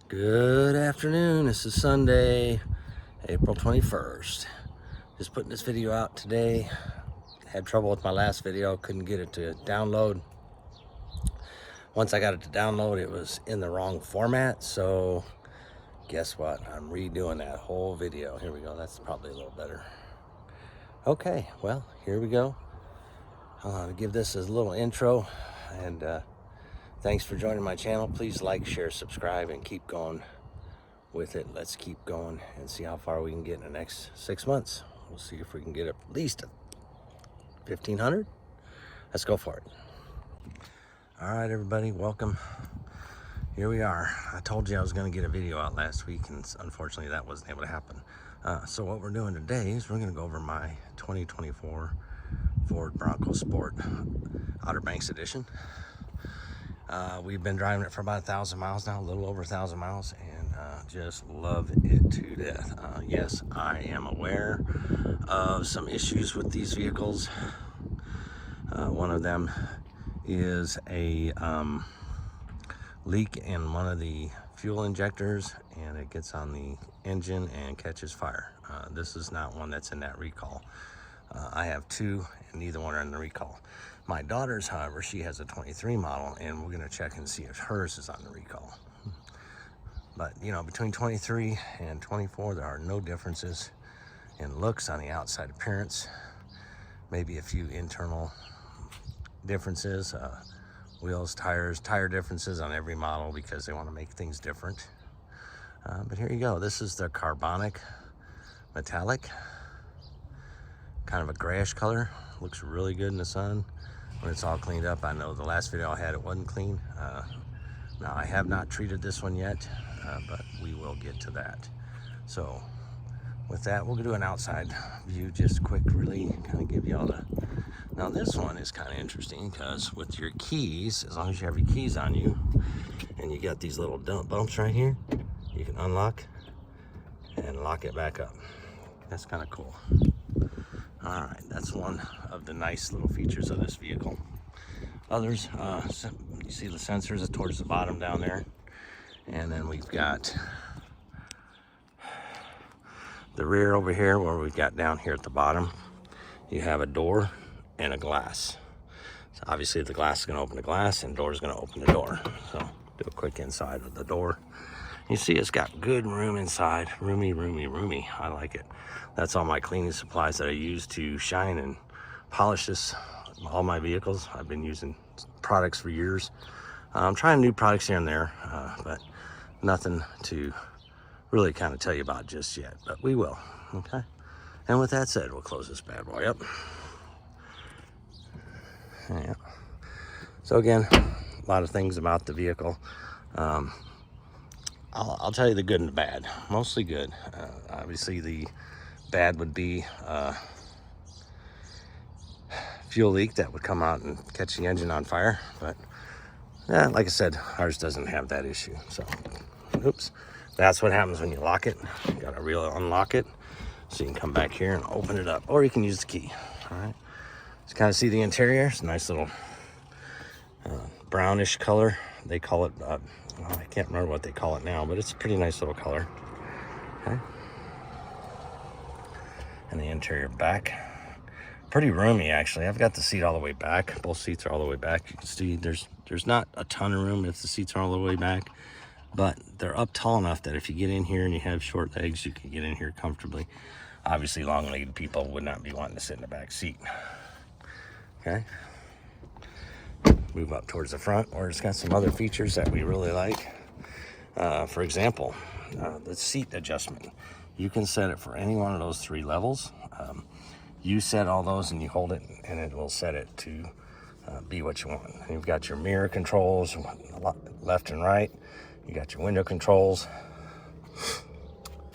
Good afternoon. This is Sunday, April 21st. Just putting this video out today. Had trouble with my last video, couldn't get it to download. Once I got it to download, it was in the wrong format, so guess what? I'm redoing that whole video. Here we go. That's probably a little better. Okay, well, here we go. I'll give this as a little intro, and thanks for joining my channel. Please like, share, subscribe, and keep going with it. Let's keep going and see how far we can get in the next 6 months. We'll see if we can get at least 1,500. Let's go for it. All right, everybody, welcome. Here we are. I told you I was going to get a video out last week, and unfortunately that wasn't able to happen. So what we're doing today is we're going to go over my 2024 Ford Bronco Sport Outer Banks Edition. We've been driving it for about 1,000 miles now, a little over 1,000 miles, and just love it to death. Yes, I am aware of some issues with these vehicles. One of them is a leak in one of the fuel injectors, and it gets on the engine and catches fire. This is not one that's in that recall. I have two, and neither one are in the recall. My daughter's, however, she has a 23 model, and we're going to check and see if hers is on the recall. But, you know, between 23 and 24, there are no differences in looks on the outside appearance. Maybe a few internal differences, wheels, tires, tire differences on every model because they want to make things different. But here you go. This is the carbonic metallic, kind of a grayish color. Looks really good in the sun when it's all cleaned up. I know the last video I had, it wasn't clean. Now I have not treated this one yet, but we will get to that. So with that, we'll do an outside view just quick, really kind of give you all the. Now this one is kind of interesting because with your keys, as long as you have your keys on you and you got these little bumps right here, you can unlock and lock it back up. That's kind of cool. All right, that's one of the nice little features of this vehicle. Others, you see the sensors are towards the bottom down there. And then we've got the rear over here where we've got down here at the bottom. You have a door and a glass. So obviously the glass is gonna open the glass and the door is gonna open the door. So do a quick inside of the door. You see it's got good room inside. Roomy, roomy, roomy. I like it. That's all my cleaning supplies that I use to shine and polish all my vehicles. I've been using products for years. I'm trying new products here and there, but nothing to really kind of tell you about just yet, but we will, okay? And with that said, we'll close this bad boy up. Yeah. So again, a lot of things about the vehicle. I'll tell you the good and the bad. Mostly good. Obviously, the bad would be fuel leak that would come out and catch the engine on fire. But yeah, like I said, ours doesn't have that issue. So, oops. That's what happens when you lock it. You gotta really unlock it so you can come back here and open it up, or you can use the key. All right. Just kind of see the interior. It's a nice little brownish color. They call it. I can't remember what they call it now, but it's a pretty nice little color. Okay. And the interior back, pretty roomy actually. I've got the seat all the way back. Both seats are all the way back. You can see there's not a ton of room if the seats are all the way back, but they're up tall enough that if you get in here and you have short legs, you can get in here comfortably. Obviously, long-legged people would not be wanting to sit in the back seat. Okay. Move up towards the front, where it's got some other features that we really like. For example, the seat adjustment. You can set it for any one of those three levels. You set all those and you hold it, and it will set it to be what you want. And you've got your mirror controls, left and right. You got your window controls,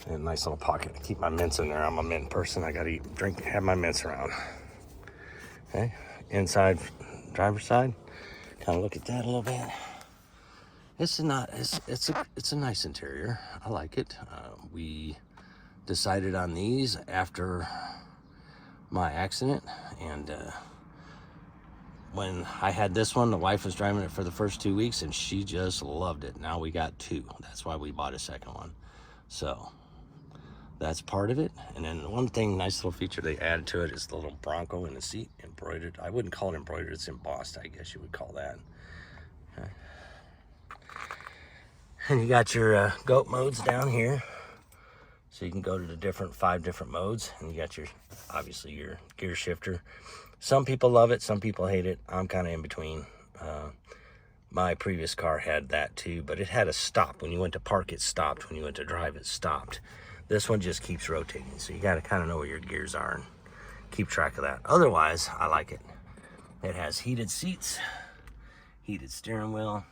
and a nice little pocket to keep my mints in there. I'm a mint person. I gotta eat, drink, have my mints around. Okay, inside, driver's side. Kind of look at that a little bit. It's a nice interior. I like it. We decided on these after my accident, and when I had this one, the wife was driving it for the first 2 weeks and she just loved it. Now we got two. That's why we bought a second one. So that's part of it. And then one thing, nice little feature they added to it is the little Bronco in the seat, embroidered. I wouldn't call it embroidered, it's embossed, I guess you would call that. Okay. And you got your goat modes down here. So you can go to the 5 different modes, and you got your, obviously your gear shifter. Some people love it, some people hate it. I'm kind of in between. My previous car had that too, but it had a stop. When you went to park, it stopped. When you went to drive, it stopped. This one just keeps rotating, so you got to kind of know where your gears are and keep track of that. Otherwise, I like it. It has heated seats, heated steering wheel.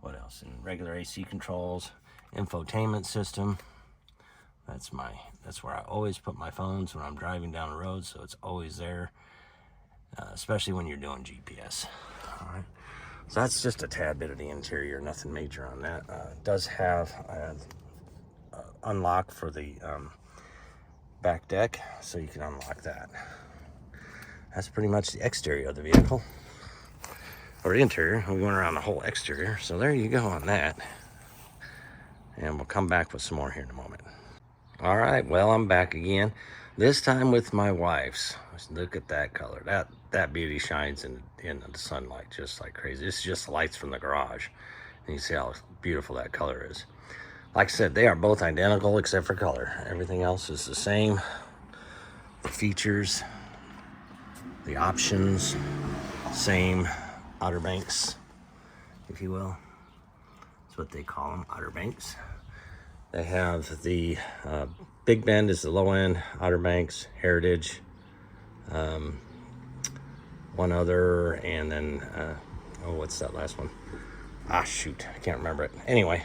What else? And regular AC controls, infotainment system. That's where I always put my phones when I'm driving down the road, so it's always there, especially when you're doing GPS. All right. So that's just a tad bit of the interior, nothing major on that. It does have unlock for the back deck, so you can unlock that. That's pretty much the exterior of the vehicle, or the interior. We went around the whole exterior, so there you go on that. And we'll come back with some more here in a moment. All right, well, I'm back again. This time with my wife's. Look at that color. That beauty shines in the sunlight just like crazy. It's just lights from the garage. And you see how beautiful that color is. Like I said, they are both identical except for color. Everything else is the same. The features, the options, same. Outer banks, if you will. That's what they call them, Outer Banks. They have the Big Bend is the low end, Outer Banks, Heritage, one other, and then, what's that last one? Shoot, I can't remember it. Anyway,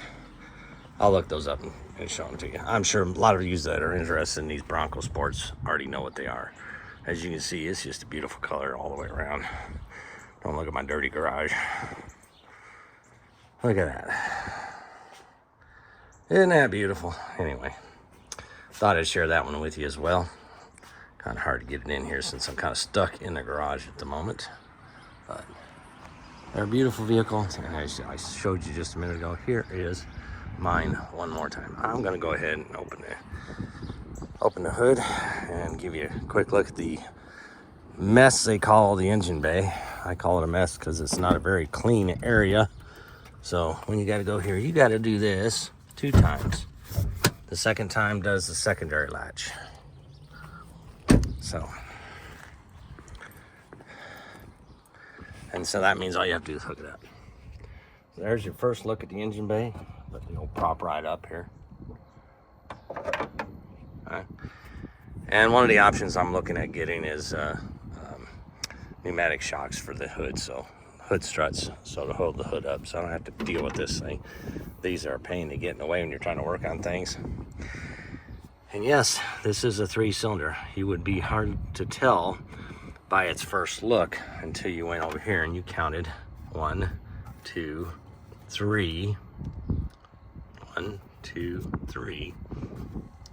I'll look those up and show them to you. I'm sure a lot of you that are interested in these Bronco Sports already know what they are. As you can see, it's just a beautiful color all the way around. Don't look at my dirty garage. Look at that. Isn't that beautiful? Anyway, thought I'd share that one with you as well. Kind of hard to get it in here since I'm kind of stuck in the garage at the moment. But they're a beautiful vehicle. And I showed you just a minute ago. Here is mine one more time. I'm going to go ahead and open the hood and give you a quick look at the mess they call the engine bay. I call it a mess because it's not a very clean area. So when you got to go here, you got to do this 2 times. The second time does the secondary latch. So that means all you have to do is hook it up. So there's your first look at the engine bay. Let the old prop right up here. All right. And one of the options I'm looking at getting is pneumatic shocks for the hood, so hood struts, so to hold the hood up, so I don't have to deal with this thing. These are a pain to get in the way when you're trying to work on things. And yes, this is a 3-cylinder. You would be hard to tell by its first look until you went over here and you counted 1, 2, 3. 1, 2, 3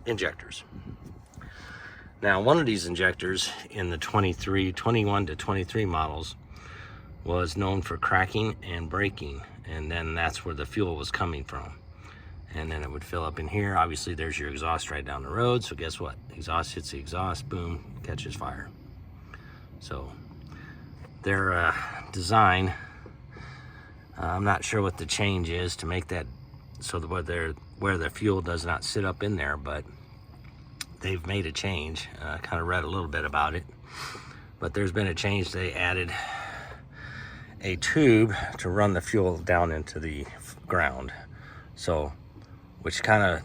injectors. Now, one of these injectors in the 21 to 23 models was known for cracking and breaking, and then that's where the fuel was coming from. And then it would fill up in here. Obviously, there's your exhaust right down the road, so guess what? Exhaust hits the exhaust, boom, catches fire. So their design, I'm not sure what the change is to make that so that where the fuel does not sit up in there, but they've made a change. Kind of read a little bit about it, but there's been a change. They added a tube to run the fuel down into the ground. So, which kind of,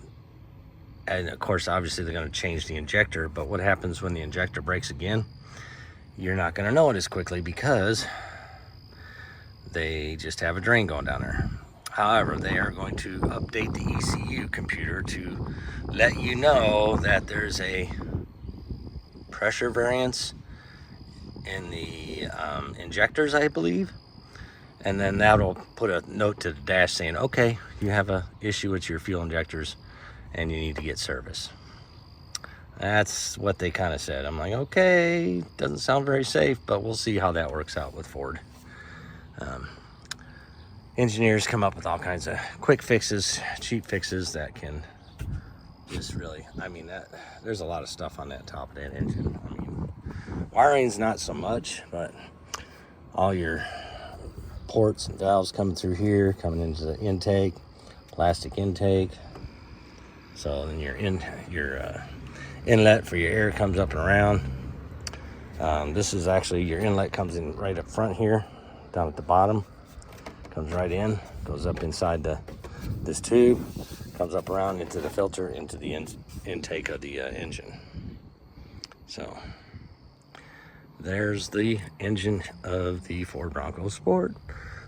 and of course, obviously they're going to change the injector, but what happens when the injector breaks again? You're not going to know it as quickly because they just have a drain going down there. However, they are going to update the ECU computer to let you know that there's a pressure variance in the injectors, I believe. And then that'll put a note to the dash saying, okay, you have an issue with your fuel injectors and you need to get service. That's what they kind of said. I'm like, okay, doesn't sound very safe, but we'll see how that works out with Ford. Engineers come up with all kinds of quick fixes, cheap fixes that can just really, I mean, there's a lot of stuff on that top of that engine. I mean, wiring's not so much, but all your ports and valves coming through here, coming into the intake, plastic intake. So then your inlet for your air comes up and around. This is actually, your inlet comes in right up front here, down at the bottom. Comes right in, goes up inside this tube, comes up around into the filter, into the intake of the engine. So there's the engine of the Ford Bronco Sport.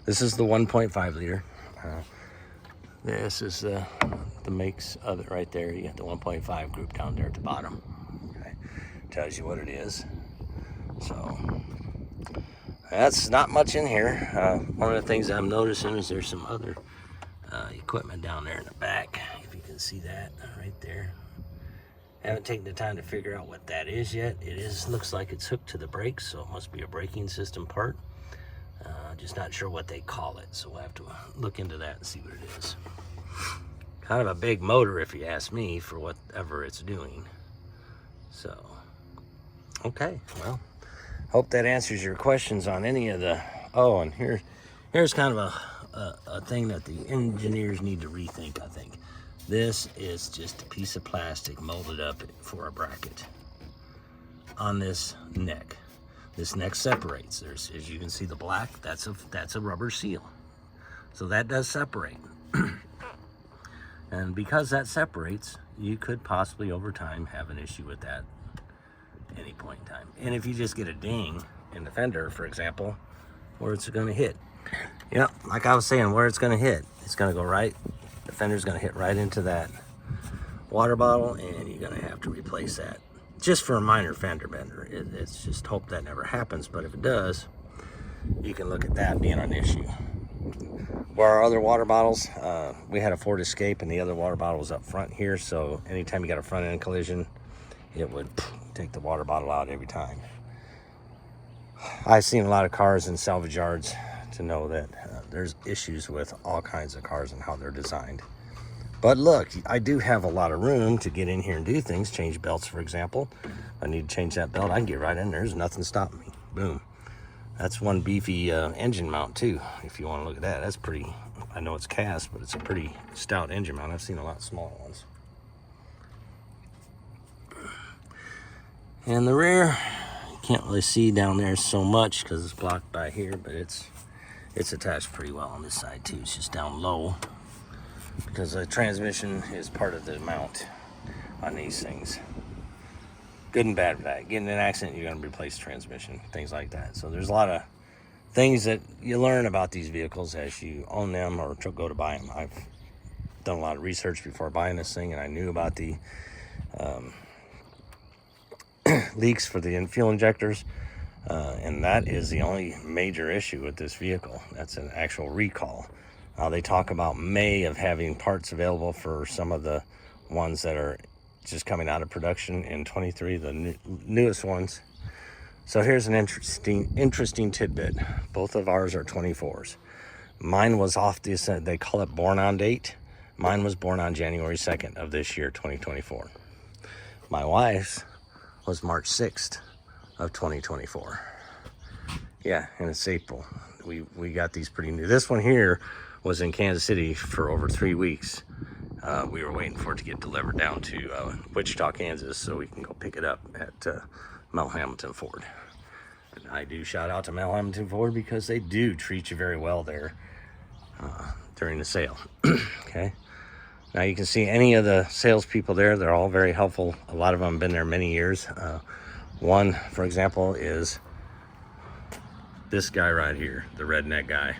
This is the 1.5 liter. This is the makes of it right there. You got the 1.5 group down there at the bottom. Okay. Tells you what it is. So that's not much in here. One of the things I'm noticing is there's some other equipment down there in the back. If you can see that right there. I haven't taken the time to figure out what that is yet. Looks like it's hooked to the brakes, so it must be a braking system part. Just not sure what they call it, so we'll have to look into that and see what it is. Kind of a big motor, if you ask me, for whatever it's doing. So, okay, well, hope that answers your questions on any of the. Oh, and here's kind of a thing that the engineers need to rethink, I think. This is just a piece of plastic molded up for a bracket on this neck. This neck separates. As you can see, the black, that's a rubber seal. So that does separate. And because that separates, you could possibly over time have an issue with that at any point in time. And if you just get a ding in the fender, for example, where it's going to hit. Yeah, like I was saying, where it's going to hit, it's going to go right, the fender's going to hit right into that water bottle, and you're going to have to replace that. Just for a minor fender bender. It's just hope that never happens, but if it does, you can look at that being an issue. Where our other water bottles, we had a Ford Escape, and the other water bottle was up front here, so anytime you got a front end collision, it would take the water bottle out every time. I've seen a lot of cars in salvage yards to know that there's issues with all kinds of cars and how they're designed. But look, I do have a lot of room to get in here and do things. Change belts, for example. If I need to change that belt, I can get right in there. There's nothing stopping me. Boom. That's one beefy engine mount, too, if you want to look at that. That's pretty, I know it's cast, but it's a pretty stout engine mount. I've seen a lot of smaller ones. And the rear, you can't really see down there so much because it's blocked by here, but it's attached pretty well on this side, too. It's just down low, because the transmission is part of the mount on these things. Good and bad for that. Getting in an accident, you're going to replace transmission, things like that. So there's a lot of things that you learn about these vehicles as you own them or go to buy them. I've done a lot of research before buying this thing, and I knew about the leaks for the fuel injectors, and that is the only major issue with this vehicle. That's an actual recall. They talk about May of having parts available for some of the ones that are just coming out of production in 23, the newest ones. So here's an interesting tidbit. Both of ours are 24s. Mine was off they call it born on date. Mine was born on January 2nd of this year, 2024. My wife's was March 6th of 2024. Yeah, and it's April. We got these pretty new. This one here was in Kansas City for over 3 weeks. We were waiting for it to get delivered down to Wichita, Kansas, so we can go pick it up at Hambleton Ford. And I do shout out to Hambleton Ford because they do treat you very well there during the sale. Okay. Now you can see any of the salespeople there, they're all very helpful. A lot of them have been there many years. One, for example, is this guy right here, the redneck guy.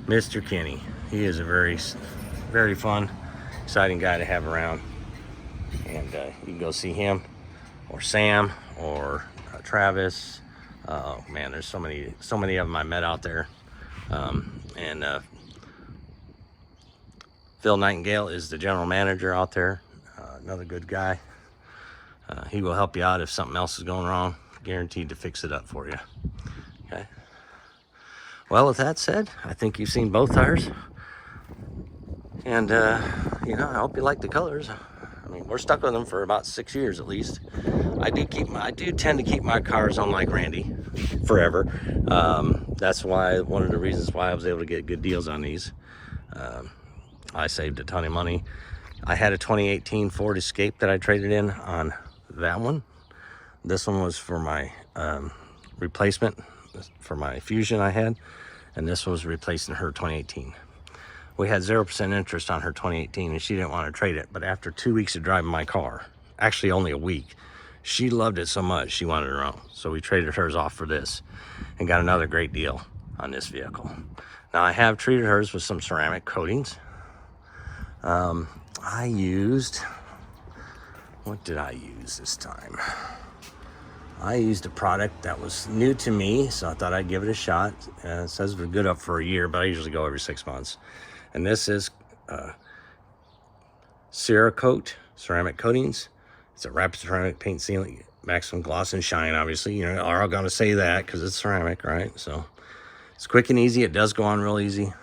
Mr. Kenny. He is a very, very fun, exciting guy to have around. And you can go see him, or Sam, or Travis. Oh man, there's so many of them I met out there. And Phil Nightingale is the general manager out there. Another good guy. He will help you out if something else is going wrong. Guaranteed to fix it up for you. Okay. Well, with that said, I think you've seen both tires. And, you know, I hope you like the colors. I mean, we're stuck with them for about 6 years at least. I do tend to keep my cars on like Randy forever. That's why, one of the reasons why I was able to get good deals on these. I saved a ton of money. I had a 2018 Ford Escape that I traded in on that one. This one was for my replacement for my Fusion I had, and this was replacing her 2018. We had 0% interest on her 2018, and she didn't want to trade it. But after 2 weeks of driving my car, actually only a week, she loved it so much she wanted her own. So we traded hers off for this and got another great deal on this vehicle. Now I have treated hers with some ceramic coatings. I used, what did I use this time? I used a product that was new to me, so I thought I'd give it a shot. It says we're good up for a year, but I usually go every 6 months. And this is Cerakote ceramic coatings. It's a rapid ceramic paint sealant, maximum gloss and shine, obviously. You know, are all gonna say that because it's ceramic, right? So it's quick and easy. It does go on real easy.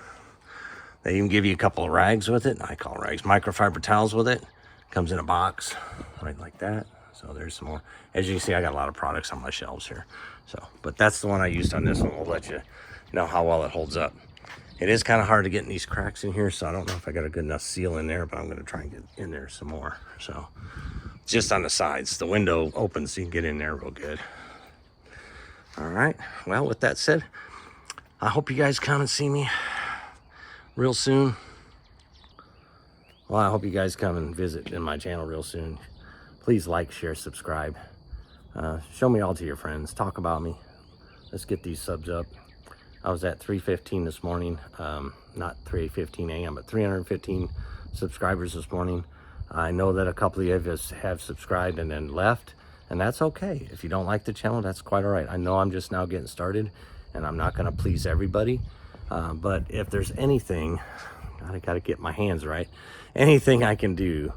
They even give you a couple of rags with it. I call rags microfiber towels with it. Comes in a box, right like that. So there's some more. As you can see, I got a lot of products on my shelves here. So, but that's the one I used on this one. We'll let you know how well it holds up. It is kind of hard to get in these cracks in here, so I don't know if I got a good enough seal in there, but I'm gonna try and get in there some more. So, just on the sides. The window opens so you can get in there real good. All right, well, with that said, I hope you guys come and see me real soon. Well, I hope you guys come and visit in my channel real soon. Please like, share, subscribe. Show me all to your friends. Talk about me. Let's get these subs up. I was at 315 this morning. Not 3:15 a.m., but 315 subscribers this morning. I know that a couple of you have subscribed and then left, and that's okay. If you don't like the channel, that's quite all right. I know I'm just now getting started, and I'm not going to please everybody. But if there's anything, I got to get my hands right, anything I can do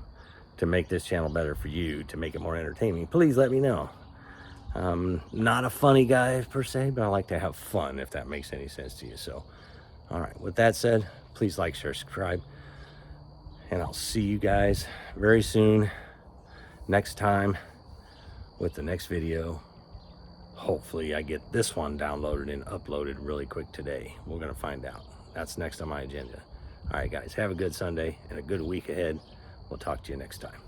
to make this channel better for you, to make it more entertaining, please let me know. I'm not a funny guy per se, but I like to have fun, if that makes any sense to you. So, all right, with that said, please like, share, subscribe, and I'll see you guys very soon, next time, with the next video. Hopefully I get this one downloaded and uploaded really quick today. We're gonna find out. That's next on my agenda. All right, guys, have a good Sunday and a good week ahead. We'll talk to you next time.